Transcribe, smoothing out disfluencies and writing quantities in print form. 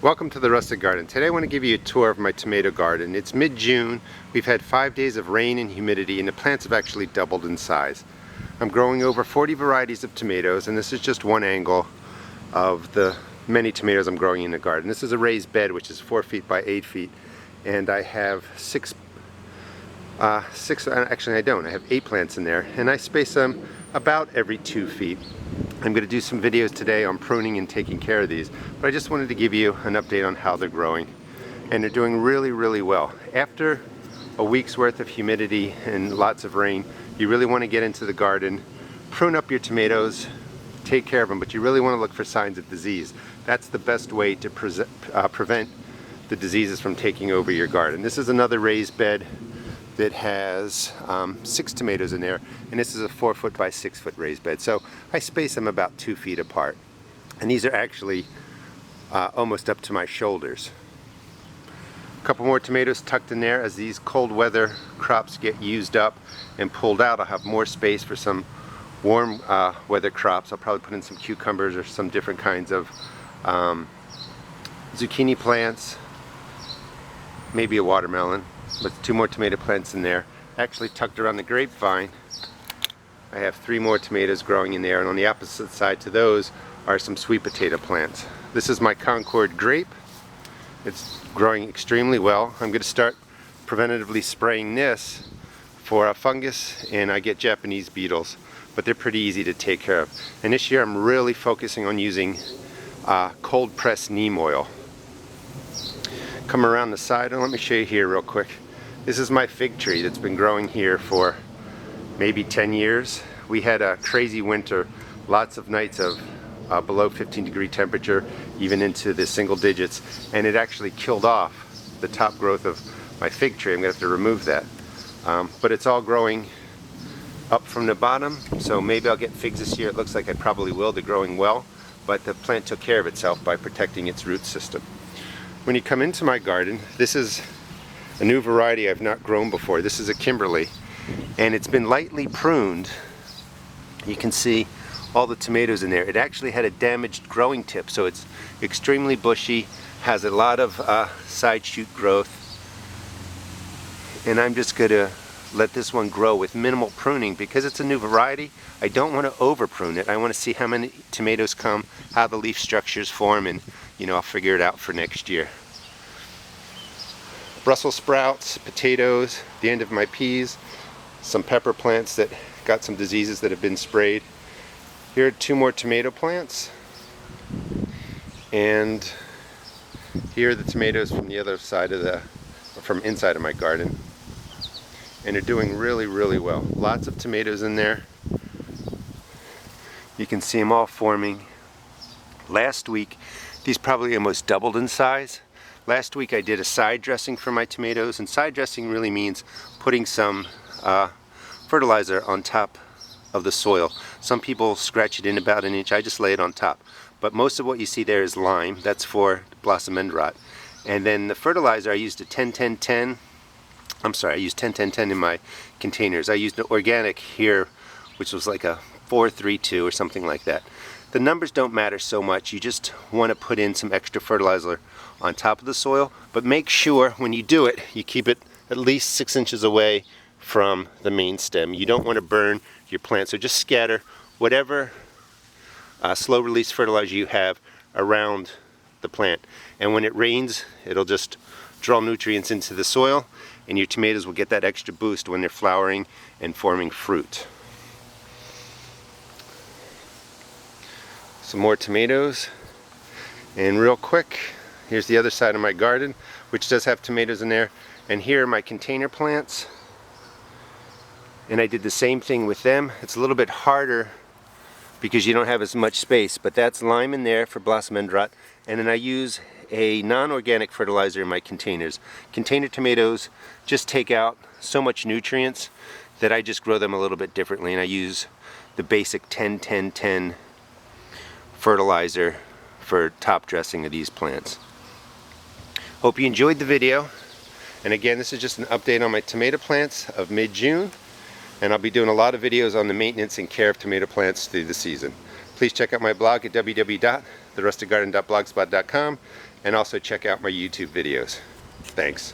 Welcome to the Rustic Garden. Today I want to give you a tour of my tomato garden. It's mid-June. We've had 5 days of rain and humidity and the plants have actually doubled in size. I'm growing over 40 varieties of tomatoes, and this is just one angle of the many tomatoes I'm growing in the garden. This is a raised bed which is 4 feet by 8 feet, and I have actually I don't. I have 8 plants in there, and I space them about every 2 feet. I'm going to do some videos today on pruning and taking care of these, but I just wanted to give you an update on how they're growing. And they're doing really well. After a week's worth of humidity and lots of rain, you really want to get into the garden, prune up your tomatoes, take care of them, but you really want to look for signs of disease. That's the best way to prevent the diseases from taking over your garden. This is another raised bed that has 6 tomatoes in there, and this is a 4 foot by 6 foot raised bed. So I space them about 2 feet apart. And these are actually almost up to my shoulders. A couple more tomatoes tucked in there. As these cold weather crops get used up and pulled out, I'll have more space for some warm weather crops. I'll probably put in some cucumbers or some different kinds of zucchini plants, maybe a watermelon. With 2 more tomato plants in there. Actually tucked around the grapevine, I have 3 more tomatoes growing in there, and on the opposite side to those are some sweet potato plants. This is my Concord grape. It's growing extremely well. I'm going to start preventatively spraying this for a fungus, and I get Japanese beetles, but they're pretty easy to take care of. And this year I'm really focusing on using cold pressed neem oil. Come around the side and let me show you here real quick. This is my fig tree that's been growing here for maybe 10 years. We had a crazy winter, lots of nights of below 15-degree temperature, even into the single digits, and it actually killed off the top growth of my fig tree. I'm going to have to remove that. But it's all growing up from the bottom, so maybe I'll get figs this year. It looks like I probably will. They're growing well, but the plant took care of itself by protecting its root system. When you come into my garden, this is a new variety I've not grown before. This is a Kimberly, and it's been lightly pruned. You can see all the tomatoes in there. It actually had a damaged growing tip, so it's extremely bushy, has a lot of side shoot growth, and I'm just going to let this one grow with minimal pruning because it's a new variety. I don't want to over prune it. I want to see how many tomatoes come, how the leaf structures form, and I'll figure it out for next year. Brussels sprouts, potatoes, the end of my peas, some pepper plants that got some diseases that have been sprayed. Here are 2 more tomato plants, and here are the tomatoes from the other side of from inside of my garden, and they're doing really well. Lots of tomatoes in there. You can see them all forming. Last week these probably almost doubled in size. Last week I did a side dressing for my tomatoes, and side dressing really means putting some fertilizer on top of the soil. Some people scratch it in about 1 inch. I just lay it on top. But most of what you see there is lime. That's for blossom end rot. And then the fertilizer, I used a 10-10-10. I'm sorry, I used 10-10-10 in my containers. I used an organic here, which was like a 4-3-2 or something like that. The numbers don't matter so much. You just want to put in some extra fertilizer on top of the soil, but make sure when you do it, you keep it at least 6 inches away from the main stem. You don't want to burn your plant, so just scatter whatever slow release fertilizer you have around the plant. And when it rains, it'll just draw nutrients into the soil, and your tomatoes will get that extra boost when they're flowering and forming fruit. Some more tomatoes, and real quick, here's the other side of my garden, which does have tomatoes in there, and here are my container plants, and I did the same thing with them. It's a little bit harder because you don't have as much space, but that's lime in there for blossom end rot, and then I use a non-organic fertilizer in my containers. Container tomatoes just take out so much nutrients that I just grow them a little bit differently, and I use the basic 10-10-10 fertilizer for top dressing of these plants. Hope you enjoyed the video, and again, this is just an update on my tomato plants of mid-June, and I'll be doing a lot of videos on the maintenance and care of tomato plants through the season. Please check out my blog at www therustigarden.blogspot.com, and also check out my YouTube videos. Thanks.